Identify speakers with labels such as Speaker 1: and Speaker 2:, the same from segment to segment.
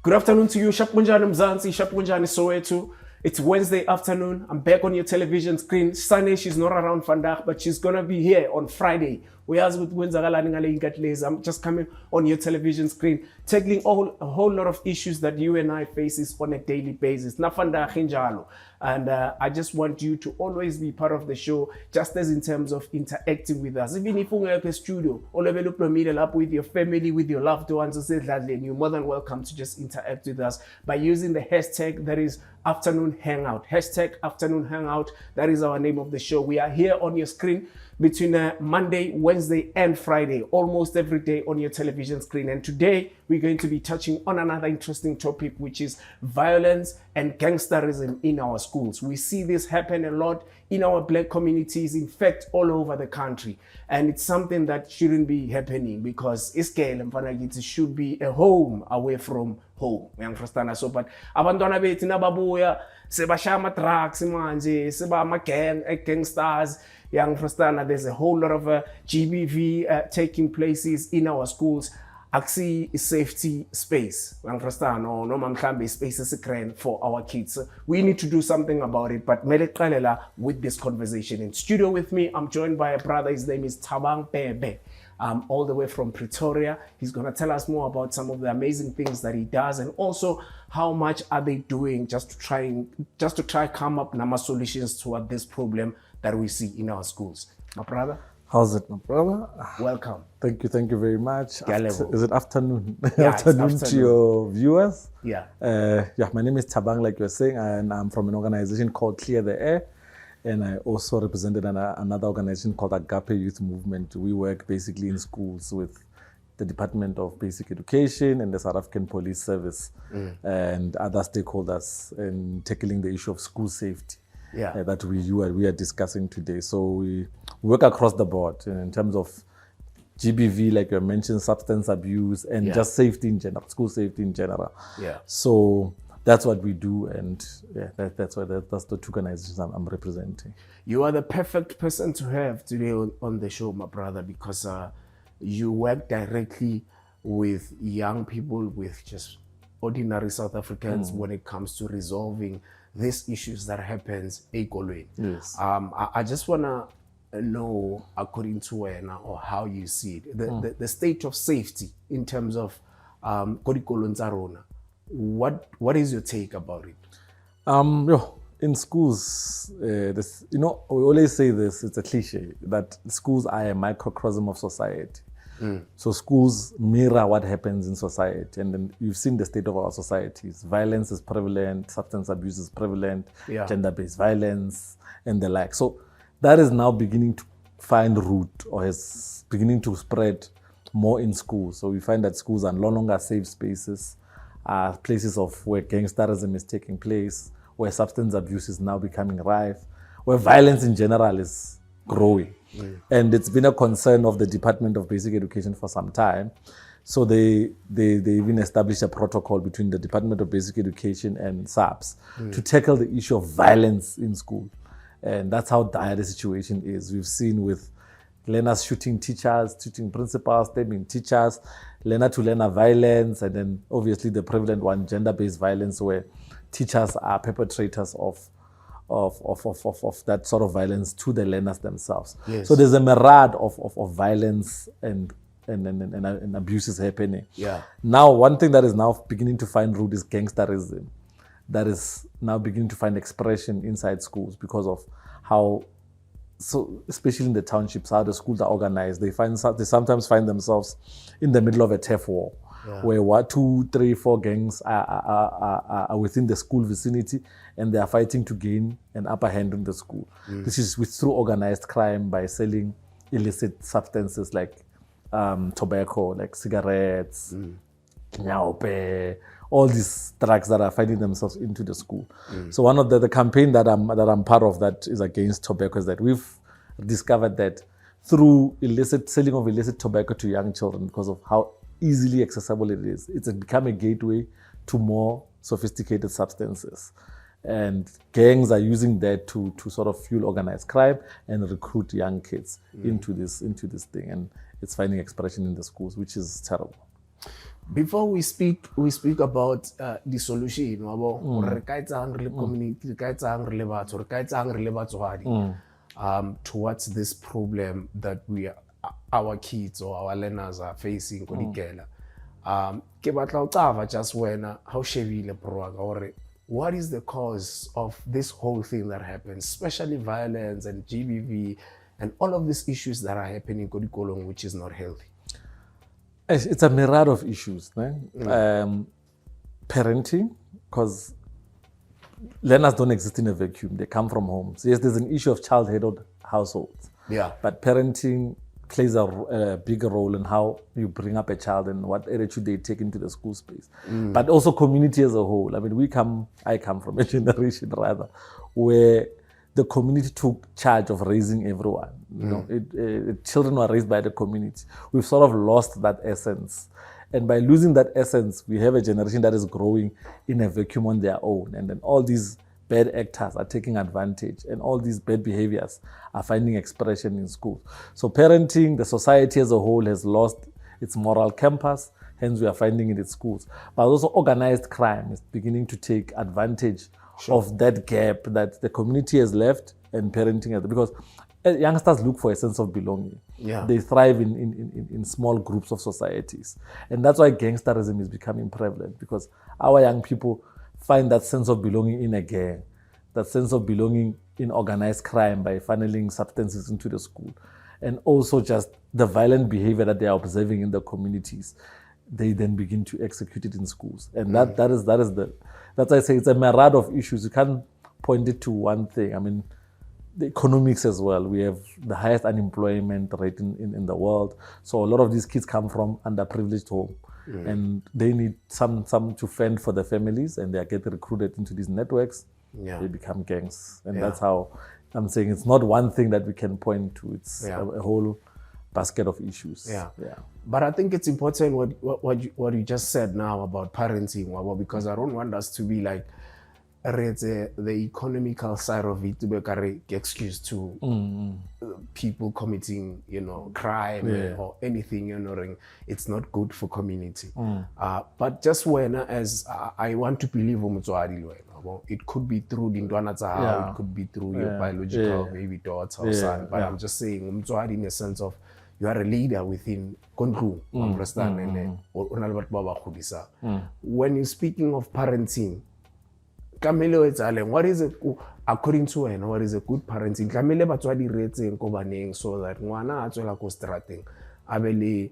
Speaker 1: Good afternoon to you, Shapunjani Mzansi, Shapunjani Soweto. It's Wednesday afternoon. I'm back on your television screen. Sunday, she's not around Vandag, but she's gonna be here on Friday. I'm just coming on your television screen, tackling a whole lot of issues that you and I faces on a daily basis. And I just want you to always be part of the show, just as in terms of interacting with us. Even if you're at the studio, or up with your family, with your loved ones, you're more than welcome to just interact with us by using the hashtag that is Afternoon Hangout. Hashtag Afternoon Hangout. That is our name of the show. We are here on your screen between Monday, Wednesday, and Friday, almost every day on your television screen. And today we're going to be touching on another interesting topic, which is violence and gangsterism in our schools. We see this happen a lot in our black communities, in fact, all over the country. And it's something that shouldn't be happening because it should be a home away from home. So, but abantwana bethu nababuya sebashaya ama-drugs manje, seba gangsters. There's a whole lot of GBV taking places in our schools. Axi is safety space. No space for our kids. We need to do something about it. But with this conversation in studio with me, I'm joined by a brother. His name is Thabang Bhebe. All the way from Pretoria. He's going to tell us more about some of the amazing things that he does, and also how much are they doing just to try come up with solutions toward this problem that we see in our schools. My brother.
Speaker 2: How's it, my brother?
Speaker 1: Welcome.
Speaker 2: Thank you very much.
Speaker 1: Is
Speaker 2: it afternoon?
Speaker 1: Yeah,
Speaker 2: afternoon to your viewers.
Speaker 1: Yeah.
Speaker 2: My name is Thabang, like you were saying, and I'm from an organization called Clear the Air. And I also represented another organization called Agape Youth Movement. We work basically in schools with the Department of Basic Education and the South African Police Service and other stakeholders in tackling the issue of school safety that we are discussing today. So we work across the board in terms of GBV, like you mentioned, substance abuse, and just safety in general, school safety in general.
Speaker 1: Yeah.
Speaker 2: So that's what we do, and that's the two organizations I'm representing.
Speaker 1: You are the perfect person to have today on the show, my brother, because you work directly with young people, with just ordinary South Africans when it comes to resolving these issues that happens equally.
Speaker 2: Yes.
Speaker 1: I just wanna know, according to Wena, or how you see it, the state of safety in terms of what is your take about it?
Speaker 2: In schools, we always say this, it's a cliche, that schools are a microcosm of society. So schools mirror what happens in society. And then you've seen the state of our societies. Violence is prevalent, substance abuse is prevalent, gender-based violence, and the like. So that is now beginning to find root, or is beginning to spread more in schools. So we find that schools are no longer safe spaces, places of where gangsterism is taking place, where substance abuse is now becoming rife, where violence in general is growing. And it's been a concern of the Department of Basic Education for some time. So they even established a protocol between the Department of Basic Education and SAPS to tackle the issue of violence in school. And that's how dire the situation is. We've seen with learners shooting teachers, shooting principals, stabbing teachers, learner-to-learner violence, and then obviously the prevalent one, gender-based violence, where teachers are perpetrators of that sort of violence to the learners themselves.
Speaker 1: Yes.
Speaker 2: So there's a myriad of violence and abuses happening.
Speaker 1: Yeah.
Speaker 2: Now, one thing that is now beginning to find root is gangsterism. That is now beginning to find expression inside schools because of how, so especially in the townships, how the schools are organized. They sometimes find themselves in the middle of a turf war, where 2, 3, 4 gangs are within the school vicinity, and they are fighting to gain an upper hand in the school. This is through organized crime by selling illicit substances like tobacco, like cigarettes, nyaupe, all these drugs that are finding themselves into the school. So one of the campaign that I'm part of that is against tobacco is that we've discovered that through selling of illicit tobacco to young children, because of how easily accessible it is, it's become a gateway to more sophisticated substances. And gangs are using that to sort of fuel organized crime and recruit young kids into this thing. And it's finding expression in the schools, which is terrible.
Speaker 1: Before we speak about the solution, re ka etsang re le community, re ka etsang re le batho, re ka etsang re le batswadi, towards this problem that our kids or our learners are facing ko dikela. Ke batla o qava just wena how shebile bro or what is the cause of this whole thing that happens, especially violence and GBV and all of these issues that are happening ko dikolong, which is not healthy?
Speaker 2: It's a myriad of issues. Parenting, because learners don't exist in a vacuum. They come from homes. Yes, there's an issue of child-headed households.
Speaker 1: Yeah.
Speaker 2: But parenting plays a bigger role in how you bring up a child and what attitude they take into the school space. But also community as a whole. I mean, I come from a generation rather where the community took charge of raising everyone. You know, children were raised by the community. We've sort of lost that essence. And by losing that essence, we have a generation that is growing in a vacuum on their own. And then all these bad actors are taking advantage and all these bad behaviors are finding expression in schools. So parenting, the society as a whole has lost its moral compass. Hence, we are finding it in schools. But also organized crime is beginning to take advantage of that gap that the community has left and parenting has, because youngsters look for a sense of belonging.
Speaker 1: Yeah.
Speaker 2: They thrive in small groups of societies. And that's why gangsterism is becoming prevalent, because our young people find that sense of belonging in a gang, that sense of belonging in organized crime by funneling substances into the school. And also just the violent behavior that they are observing in the communities. They then begin to execute it in schools. And that's why I say it's a myriad of issues. You can't point it to one thing. I mean, the economics as well. We have the highest unemployment rate in the world. So a lot of these kids come from underprivileged home. And they need some to fend for their families, and they are getting recruited into these networks.
Speaker 1: Yeah.
Speaker 2: They become gangs. And that's how I'm saying it's not one thing that we can point to. It's a whole basket of issues.
Speaker 1: Yeah. But I think it's important what you just said now about parenting, because I don't want us to be like the economical side of it to be excuse to people committing, crime or anything, it's not good for community. But just when as I want to believe it could be through the it could be through your biological maybe daughter or son. But I'm just saying in a sense of you are a leader within Kondru, understand? When you're speaking of parenting, what is it according to you? What is a good parenting? Kamele batswadi re etseng ko baneng so that ngwana a tswela ko strateng a be le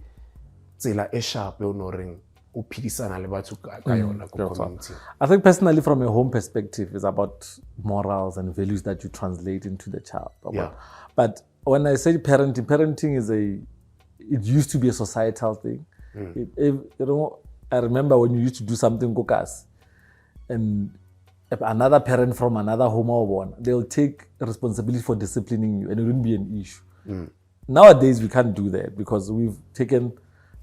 Speaker 1: tsela e sharp e honoring o phidisana le batho ka yona ko community.
Speaker 2: I think personally from a home perspective it's about morals and values that you translate into the child. But when I say parenting is it used to be a societal thing. I remember when you used to do something kokas and another parent from another home or one, they'll take responsibility for disciplining you and it wouldn't be an issue. Nowadays, we can't do that because we've taken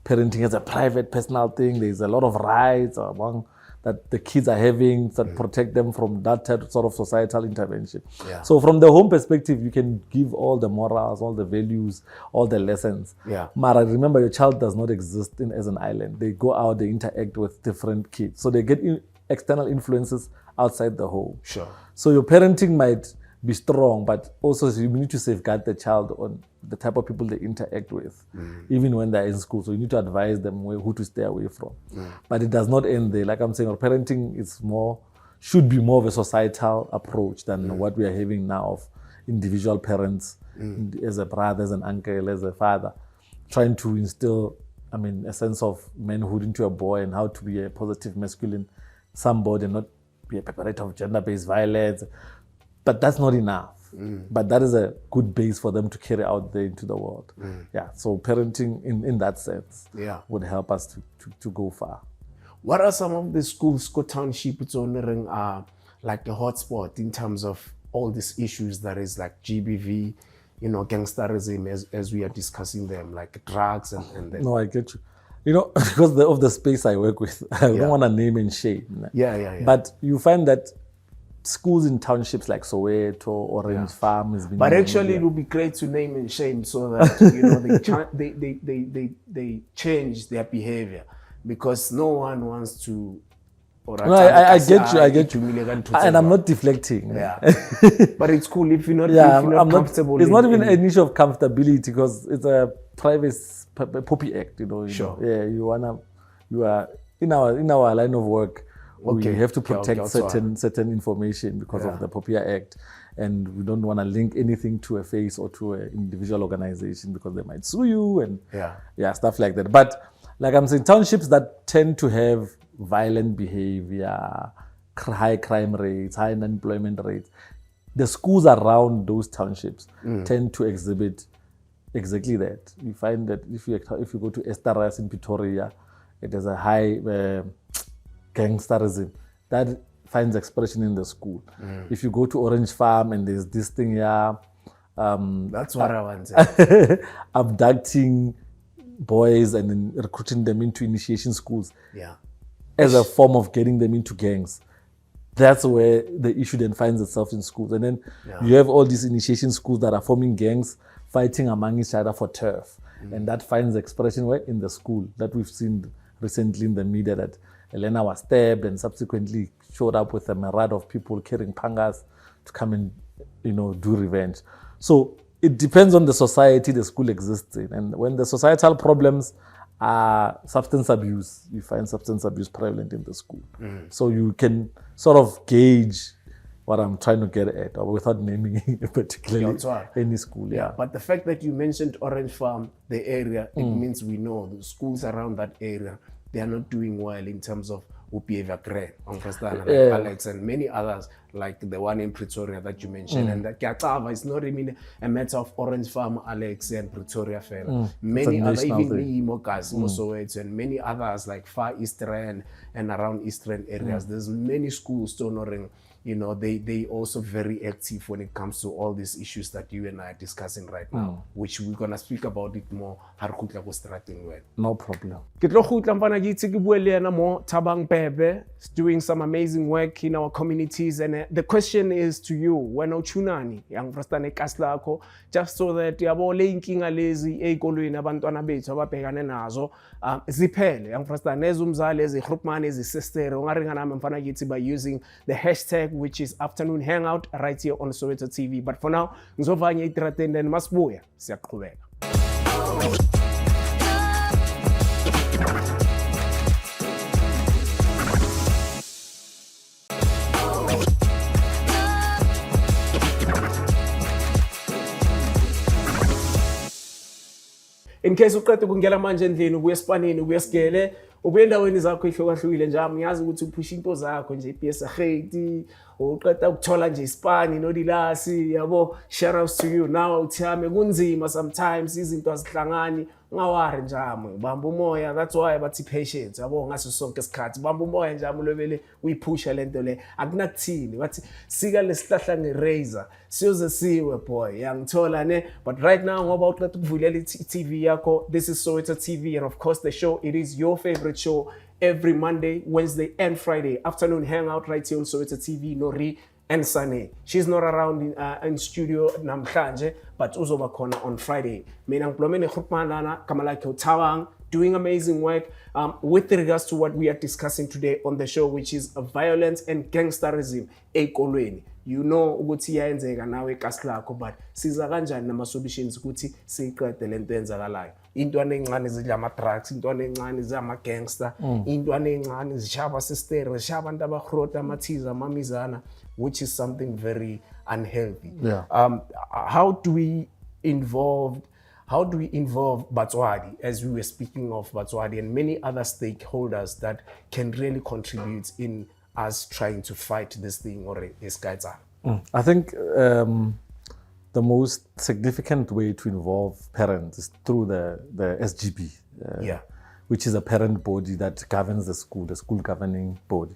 Speaker 2: parenting as a private, personal thing. There's a lot of rights among that the kids are having that protect them from that type sort of societal intervention. So from the home perspective, you can give all the morals, all the values, all the lessons. Mara, remember your child does not exist as an island. They go out, they interact with different kids. So they get external influences outside the home. So your parenting might be strong, but also you need to safeguard the child on the type of people they interact with, even when they're in school. So you need to advise them who to stay away from. But it does not end there. Like I'm saying, our parenting should be more of a societal approach than what we are having now of individual parents as a brother, as an uncle, as a father, trying to instill, a sense of manhood into a boy and how to be a positive masculine somebody and not be a perpetrator of gender-based violence. But that's not enough. But that is a good base for them to carry out there into the world. So parenting in that sense would help us to go far.
Speaker 1: What are some of the schools, township, are like a hotspot in terms of all these issues that is like GBV, gangsterism as we are discussing them, like drugs and
Speaker 2: No, I get you. Because of the space I work with, I don't want to name and shame. But you find that schools in townships like Soweto, Orange Farm is being.
Speaker 1: But actually, it would be great to name and shame so that they change their behavior. because no one wants to.
Speaker 2: No, I get you. And I'm not deflecting.
Speaker 1: Yeah. But it's cool if you're not, comfortable.
Speaker 2: It's not even an issue of comfortability because it's a private poppy act,
Speaker 1: Sure.
Speaker 2: Yeah, you are in our line of work. We have to protect certain information because of the POPIA Act, and we don't want to link anything to a face or to an individual organization because they might sue you and stuff like that. But like I'm saying, townships that tend to have violent behavior, high crime rates, high unemployment rates, the schools around those townships tend to exhibit exactly that. You find that if you go to Estaras in Pretoria, it has a high gangsterism that finds expression in the school. If you go to Orange Farm and there's this thing here,
Speaker 1: that's what I want.
Speaker 2: Abducting boys and then recruiting them into initiation schools.
Speaker 1: Yeah.
Speaker 2: As a form of getting them into gangs. That's where the issue then finds itself in schools. And then you have all these initiation schools that are forming gangs, fighting among each other for turf. And that finds expression where? In the school. That we've seen recently in the media that Elena was stabbed and subsequently showed up with a myriad of people carrying pangas to come and, do revenge. So it depends on the society the school exists in. And when the societal problems substance abuse, you find substance abuse prevalent in the school. So you can sort of gauge what I'm trying to get at, or without naming particularly any school. Yeah.
Speaker 1: But the fact that you mentioned Orange Farm, the area, it means we know the schools around that area, they are not doing well in terms of behavior grade, like Alex and many others, like the one in Pretoria that you mentioned. And that Kiatava is not even a matter of Orange Farm, Alex, and Pretoria fair. Many other, even Mokas, Soweto, and many others like Far Eastern and around Eastern areas. There's many schools still not they also very active when it comes to all these issues that you and I are discussing right now, which we're gonna speak about it more.
Speaker 2: No problem.
Speaker 1: Thabang Bhebe is doing some amazing work in our communities, and the question is to you, when ochunani yang frastane kaslako, just so that yabo le inkinga lezi ezikolweni abantwana bethu ababhekane nazo ziphele yang frastane ezumzali ezihrupmane ezisestere ungaringa nami mfana kithi by using the hashtag which is Afternoon Hangout right here on Soweto TV. But for now, ngizovanya itratende and masibuya siyaqhubeka. In case uqeda ukungena manje endlini ubuye esipanini ubuye esigele ubuye endaweni zakho ihlukahlukile njalo ngiyazi ukuthi uphusha into zakho nje iPSA uqeda ukuthola nje isipani nodilasi yabo, shout outs to you. Now uthiyame kunzima sometimes izinto azihlangani, ungawari njalo bamba umoya. That's why bathi patience yabo, ngaso sonke isikhathi bamba umoya njalo ulobele uyiphusha lento le akunakuthini bathi sika lesihlahla ngerazor siyoze siwe boy yangithola ne. But right now ngoba uqeda ukuvulela iTV yakho, this is Soweto TV, and of course the show, it is your favorite show every Monday, Wednesday and Friday, Afternoon Hangout right here on Soweto TV. Nori and Sunny, she's not around in studio namhlanje, but uzoba khona on Friday. Mina ngipilomene khupmanana kamalakhe Thabang, doing amazing work with regards to what we are discussing today on the show, which is violence and gangsterism ezikolweni. You know ukuthi iyenzeka nawe kaslakho, but siza kanjani nama solutions ukuthi siqede lento eyenzakalayo. Intwana encane zidla ama drugs, intwana encane zama gangster, intwana encane zishaba sestere, zishaba abantu abahrota amathiza amamizana, which is something very unhealthy. How do we involve Batswadi, as we were speaking of Batswadi and many other stakeholders that can really contribute in us trying to fight this thing or this guy's
Speaker 2: I think the most significant way to involve parents is through the SGB, which is a parent body that governs the school governing body,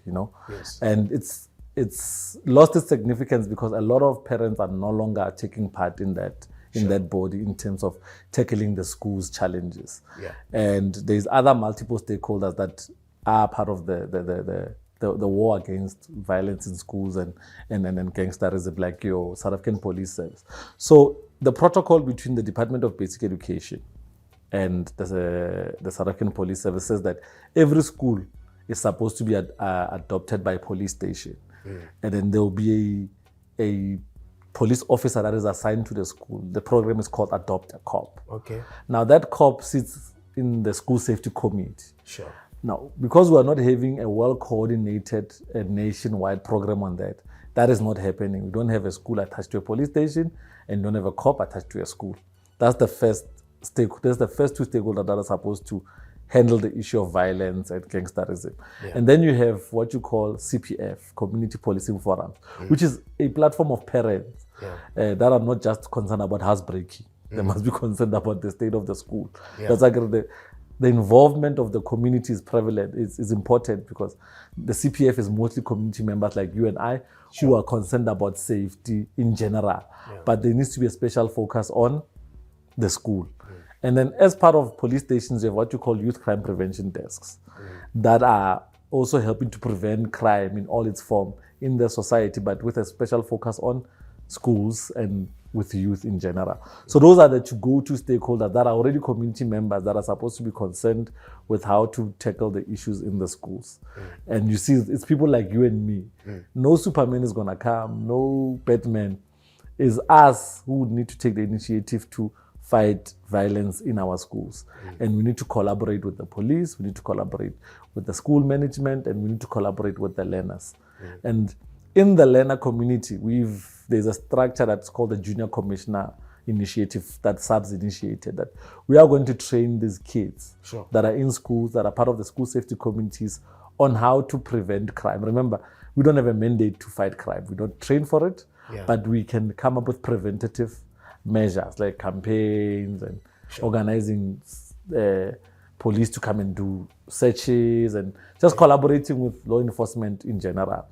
Speaker 1: Yes.
Speaker 2: And it's lost its significance because a lot of parents are no longer taking part in that body in terms of tackling the school's challenges. And there's other multiple stakeholders that are part of the war against violence in schools and gangsterism, like your South African Police Service. So the protocol between the Department of Basic Education And the South African Police Service says that every school is supposed to be adopted by a police station. And then there will be a police officer that is assigned to the school. The program is called Adopt a Cop.
Speaker 1: Okay.
Speaker 2: Now that cop sits in the school safety committee.
Speaker 1: Sure.
Speaker 2: Now, because we are not having a well-coordinated nationwide program on that, that is not happening. We don't have a school attached to a police station and don't have a cop attached to a school. That's the first there's the first two stakeholders that are supposed to handle the issue of violence and gangsterism. And then you have what you call CPF, Community Policing Forums, which is a platform of parents that are not just concerned about housebreaking. They must be concerned about the state of the school. That's like the involvement of the community is prevalent. It's important because the CPF is mostly community members like you and I who are concerned about safety in general. But there needs to be a special focus on the school. And then as part of police stations, you have what you call youth crime prevention desks that are also helping to prevent crime in all its form in the society, but with a special focus on schools and with youth in general. So those are the two go-to stakeholders that are already community members that are supposed to be concerned with how to tackle the issues in the schools. And you see, it's people like you and me. No Superman is gonna come, no Batman. It's us who would need to take the initiative to fight violence in our schools. And we need to collaborate with the police, we need to collaborate with the school management, and we need to collaborate with the learners. And in the learner community, there's a structure that's called the Junior Commissioner Initiative that SABS initiated, that we are going to train these kids that are in schools, that are part of the school safety communities, on how to prevent crime. Remember, we don't have a mandate to fight crime. We don't train for it, but we can come up with preventative measures like campaigns and organizing police to come and do searches and just collaborating with law enforcement in general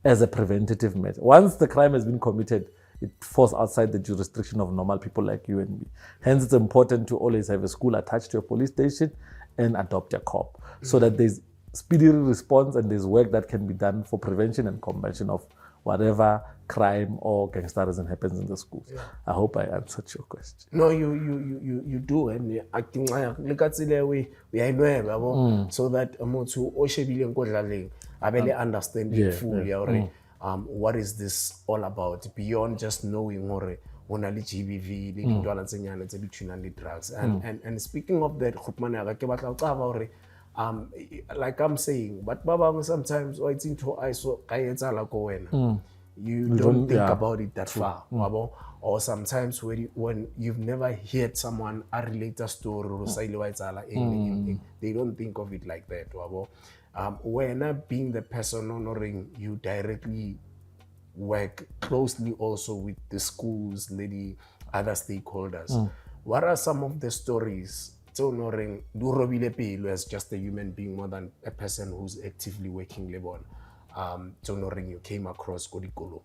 Speaker 2: as a preventative measure. Once the crime has been committed, it falls outside the jurisdiction of normal people like you and me. Hence, it's important to always have a school attached to a police station and adopt a cop so that there's speedy response and there's work that can be done for prevention and combating of whatever crime or gangsterism happens in the schools. I hope I answered your question.
Speaker 1: No, you do, and I think look at the way we are so that to I really understand it fully already. What is this all about beyond just knowing or only GBV, the drugs. And speaking of that, like I'm saying, but Baba sometimes I think to ISO you don't think about it that far. Or sometimes when you've never heard someone relate a story or they don't think of it like that. When being the person honoring, you directly work closely also with the schools, the other stakeholders. What are some of the stories honoring as just a human being more than a person who's actively working Lebon? Honoring you came across Kodikolo?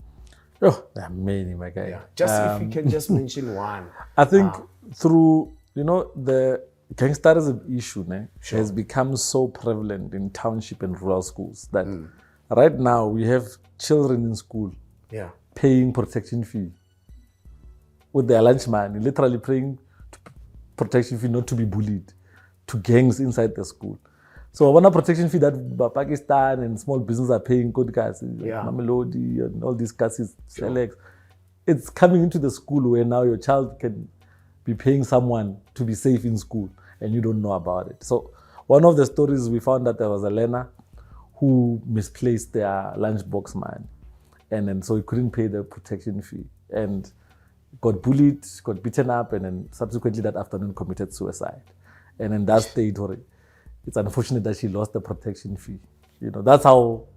Speaker 2: Oh, there are many, my guy.
Speaker 1: Just if you can just mention one.
Speaker 2: I think through, the gangsterism issue has become so prevalent in township and rural schools that right now we have children in school paying protection fee with their lunch money, literally paying protection fee not to be bullied, to gangs inside the school. So one protection fee that Pakistan and small business are paying, Mamelodi and all these cases, it's coming into the school where now your child can be paying someone to be safe in school and you don't know about it. So one of the stories we found that there was a learner who misplaced their lunchbox money, and then so he couldn't pay the protection fee and got bullied, got beaten up, and then subsequently that afternoon committed suicide. And in that state, it's unfortunate that she lost the protection fee. That's how.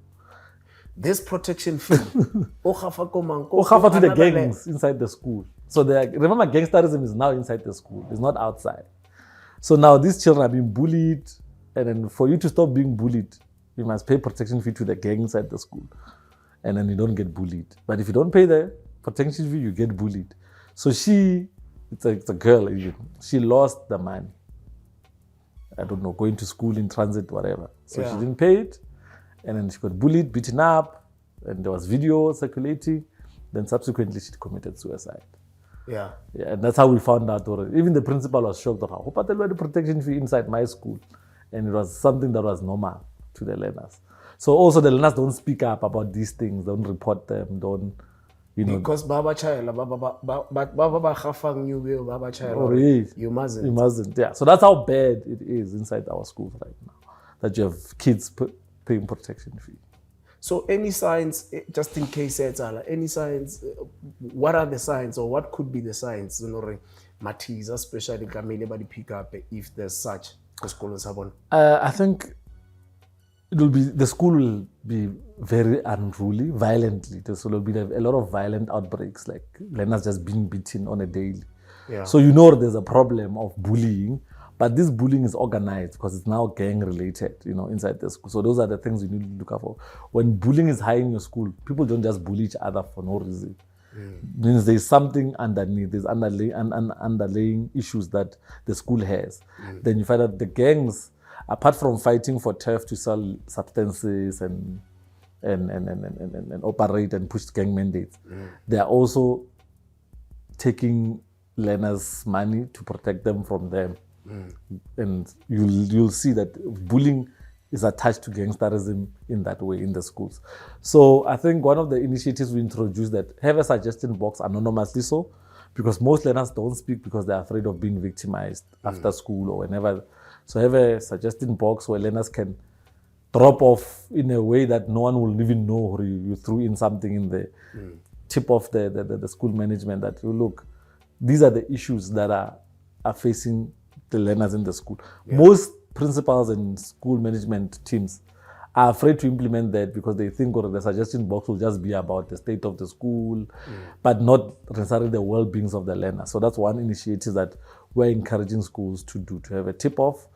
Speaker 1: This protection fee.
Speaker 2: To the gangs inside the school. So remember, gangsterism is now inside the school. It's not outside. So now these children are being bullied, and then for you to stop being bullied, you must pay protection fee to the gang inside the school, and then you don't get bullied. But if you don't pay the protection fee, you get bullied. So it's a girl. She lost the money. I don't know, going to school in transit, whatever. So she didn't pay it, and then she got bullied, beaten up, and there was video circulating. Then subsequently she committed suicide.
Speaker 1: Yeah.
Speaker 2: Yeah, and that's how we found out. Even the principal was shocked. Who paid the protection fee inside my school? And it was something that was normal to the learners. So also the learners don't speak up about these things, don't report them, don't, you know.
Speaker 1: Because Baba Child, Baba Khafang Baba Child, you mustn't.
Speaker 2: You mustn't, yeah. So that's how bad it is inside our schools right now, that you have kids paying protection fee.
Speaker 1: So any signs, just in case, any signs, what are the signs or what could be the signs, Matisa, especially Kamele pick up if there's such
Speaker 2: I think the school will be very unruly, violently. So there will be a lot of violent outbreaks, like learners just being beaten on a daily.
Speaker 1: Yeah.
Speaker 2: So you know there's a problem of bullying, but this bullying is organized because it's now gang related, inside the school. So those are the things you need to look out for. When bullying is high in your school, people don't just bully each other for no reason. Means there's something underneath, there's underlying issues that the school has. Then you find that the gangs, apart from fighting for turf to sell substances and operate and push gang mandates, they are also taking learners' money to protect them from them. And you'll see that bullying is attached to gangsterism in that way in the schools. So I think one of the initiatives we introduced that have a suggestion box anonymously, so because most learners don't speak because they're afraid of being victimized after school or whenever. So have a suggestion box where learners can drop off in a way that no one will even know you threw in something in the tip of the school management that look, these are the issues that are facing the learners in the school. Yeah. Most principals and school management teams are afraid to implement that because they think the suggestion box will just be about the state of the school, but not necessarily the well-being of the learner. So that's one initiative that we're encouraging schools to do, to have a tip-off,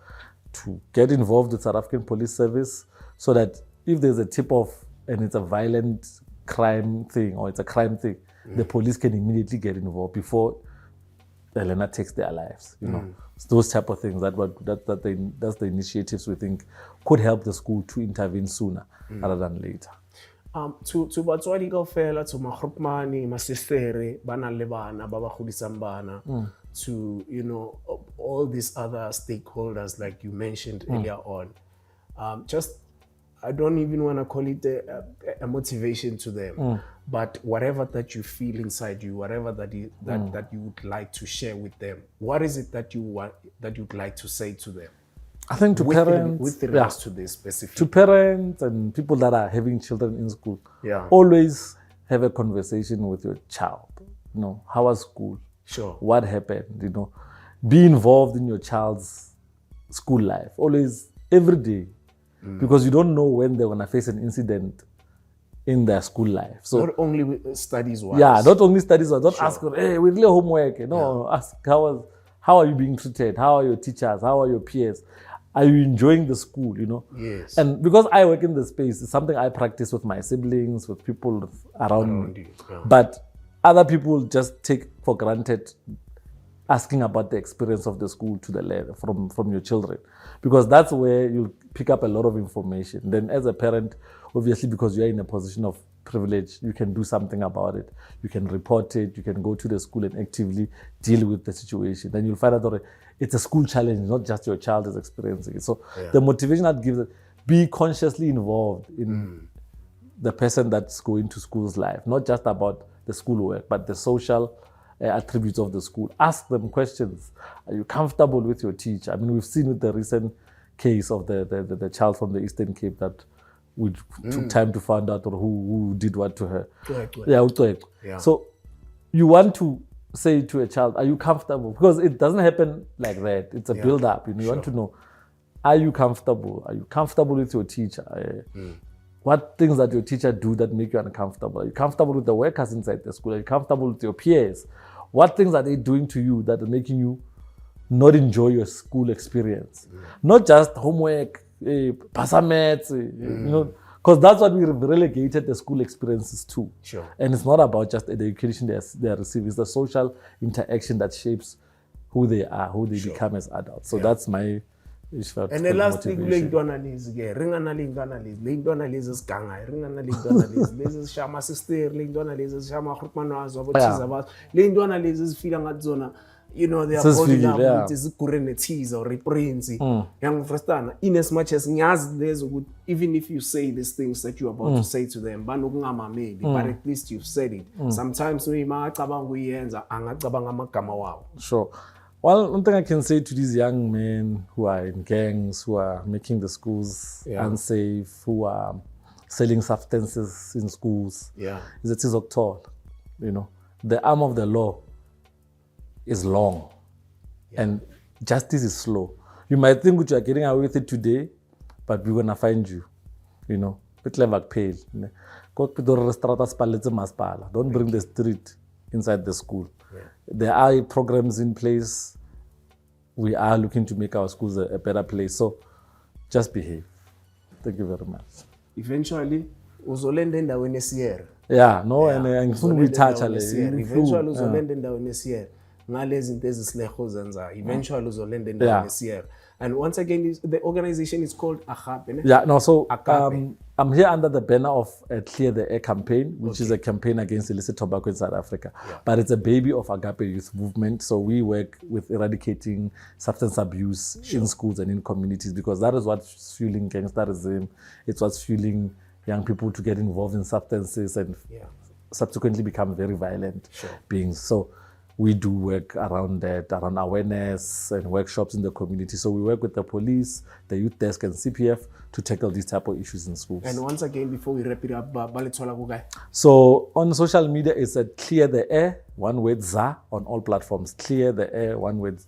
Speaker 2: to get involved with South African Police Service, so that if there's a tip-off and it's a violent crime thing or it's a crime thing, the police can immediately get involved before the learner takes their lives, those type of things. That's the initiatives we think could help the school to intervene sooner rather than later.
Speaker 1: To batswadi kaofela, to magrupmane, masistere, bana le bana, ba ba godisang bana, to all these other stakeholders like you mentioned earlier on. I don't even want to call it a motivation to them, but whatever that you feel inside you, whatever that you would like to share with them, what is it that you'd like to say to them?
Speaker 2: I think to parents,
Speaker 1: with regards to this specific,
Speaker 2: to parents and people that are having children in school, always have a conversation with your child. How was school?
Speaker 1: Sure.
Speaker 2: What happened? Be involved in your child's school life. Always, every day. Because you don't know when they're going to face an incident in their school life. So
Speaker 1: not only studies-wise.
Speaker 2: Yeah, not only studies-wise. Don't ask, hey, we really homework. No, ask how are you being treated? How are your teachers? How are your peers? Are you enjoying the school,
Speaker 1: Yes.
Speaker 2: And because I work in the space, it's something I practice with my siblings, with people around me.
Speaker 1: Yeah.
Speaker 2: But other people just take for granted asking about the experience of the school to the learner from your children, because that's where you'll pick up a lot of information. Then as a parent, obviously, because you're in a position of privilege, you can do something about it. You can report it. You can go to the school and actively deal with the situation. Then you'll find out that it's a school challenge, not just your child is experiencing it. So the motivation that gives it, be consciously involved in the person that's going to school's life, not just about the schoolwork, but the social attributes of the school. Ask them questions. Are you comfortable with your teacher? I mean, we've seen with the recent case of the child from the Eastern Cape that we took time to find out who did what to her. Yeah. So you want to say to a child, are you comfortable? Because it doesn't happen like that. It's a build-up. You want to know, are you comfortable? Are you comfortable with your teacher? What things that your teacher do that make you uncomfortable? Are you comfortable with the workers inside the school? Are you comfortable with your peers? What things are they doing to you that are making you not enjoy your school experience? Not just homework, passamets, because that's what we relegated the school experiences to.
Speaker 1: Sure.
Speaker 2: And it's not about just the education they are receiving. It's the social interaction that shapes who they are, who they become as adults. So that's my which felt
Speaker 1: And the last thing
Speaker 2: motivation.
Speaker 1: le ntwana lezi ke ringana le ntwana lezi sigangayo ringana le ntwana lezi sishama sister le ntwana lezi sishama groepman wazo abothiza bazo le ntwana lezi zifika ngathi zona you know they are holding up ukuthi zigure nethiza or prince yangifrustana in as much as ngiyazi lezo ukuthi even if you say these things that you are about to say to them banokungamameli but at least you've said it sometimes uyima acabanga uyenza angacabanga amagama wawo.
Speaker 2: Sure. Well, one thing I can say to these young men who are in gangs, who are making the schools unsafe, who are selling substances in schools, is that it's tall. You know, the arm of the law is long, and justice is slow. You might think that you are getting away with it today, but we're gonna find you. You know, bit like pale. Don't bring the street inside the school. There are programs in place. We are looking to make our schools a better place. So just behave. Thank you very much.
Speaker 1: Eventually, uzolenda endaweni esiyere.
Speaker 2: Yeah, no, and ngifuna ukuyithatha le.
Speaker 1: Eventually uzolenda endaweni esiyere. Ngalezi zinto ezisileho zenza. Eventually uzolenda endaweni esiyere. And once again, the organization is called Agape.
Speaker 2: Yeah, no, so I'm here under the banner of Clear the Air campaign, which is a campaign against illicit tobacco in South Africa. But it's a baby of Agape Youth Movement. So we work with eradicating substance abuse in schools and in communities, because that is what's fueling gangsterism. It's what's fueling young people to get involved in substances and subsequently become very violent beings. So we do work around that, around awareness and workshops in the community. So we work with the police, the youth desk, and CPF to tackle these type of issues in schools.
Speaker 1: And once again, before we wrap it up,
Speaker 2: so on social media, it's at Clear the Air, one word, ZA, on all platforms. Clear the Air, one word.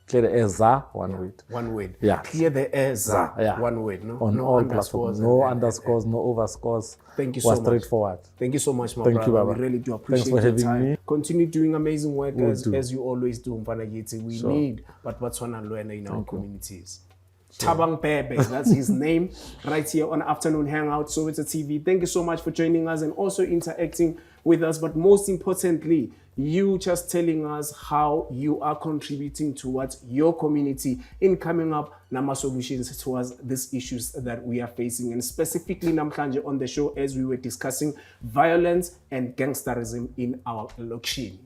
Speaker 2: Clear the Air, ZA, one word.
Speaker 1: One word.
Speaker 2: Yeah.
Speaker 1: Clear the Air, ZA, one word. No,
Speaker 2: on all platforms. No underscores, no overscores.
Speaker 1: Thank you so much.
Speaker 2: Straightforward.
Speaker 1: Thank you so much, my
Speaker 2: Thank
Speaker 1: brother.
Speaker 2: you, Baba.
Speaker 1: We really do appreciate
Speaker 2: Thanks for
Speaker 1: your
Speaker 2: having
Speaker 1: time.
Speaker 2: me.
Speaker 1: Continue doing amazing work as you always do, Mfanagiti. We need but what's one and learn in our communities. Thabang Bhebe, that's his name, right here on Afternoon Hangout, Soweto TV. Thank you so much for joining us and also interacting with us. But most importantly, you just telling us how you are contributing towards your community in coming up nama solutions towards these issues that we are facing. And specifically namhlanje on the show, as we were discussing violence and gangsterism in our location.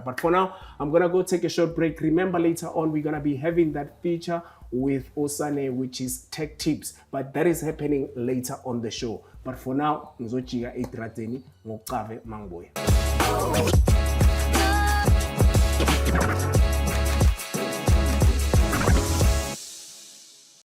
Speaker 1: But for now, I'm gonna go take a short break. Remember, later on we're gonna be having that feature with Osane, which is tech tips, but that is happening later on the show. But for now, ngizochika etrateni ngoqave mangboya.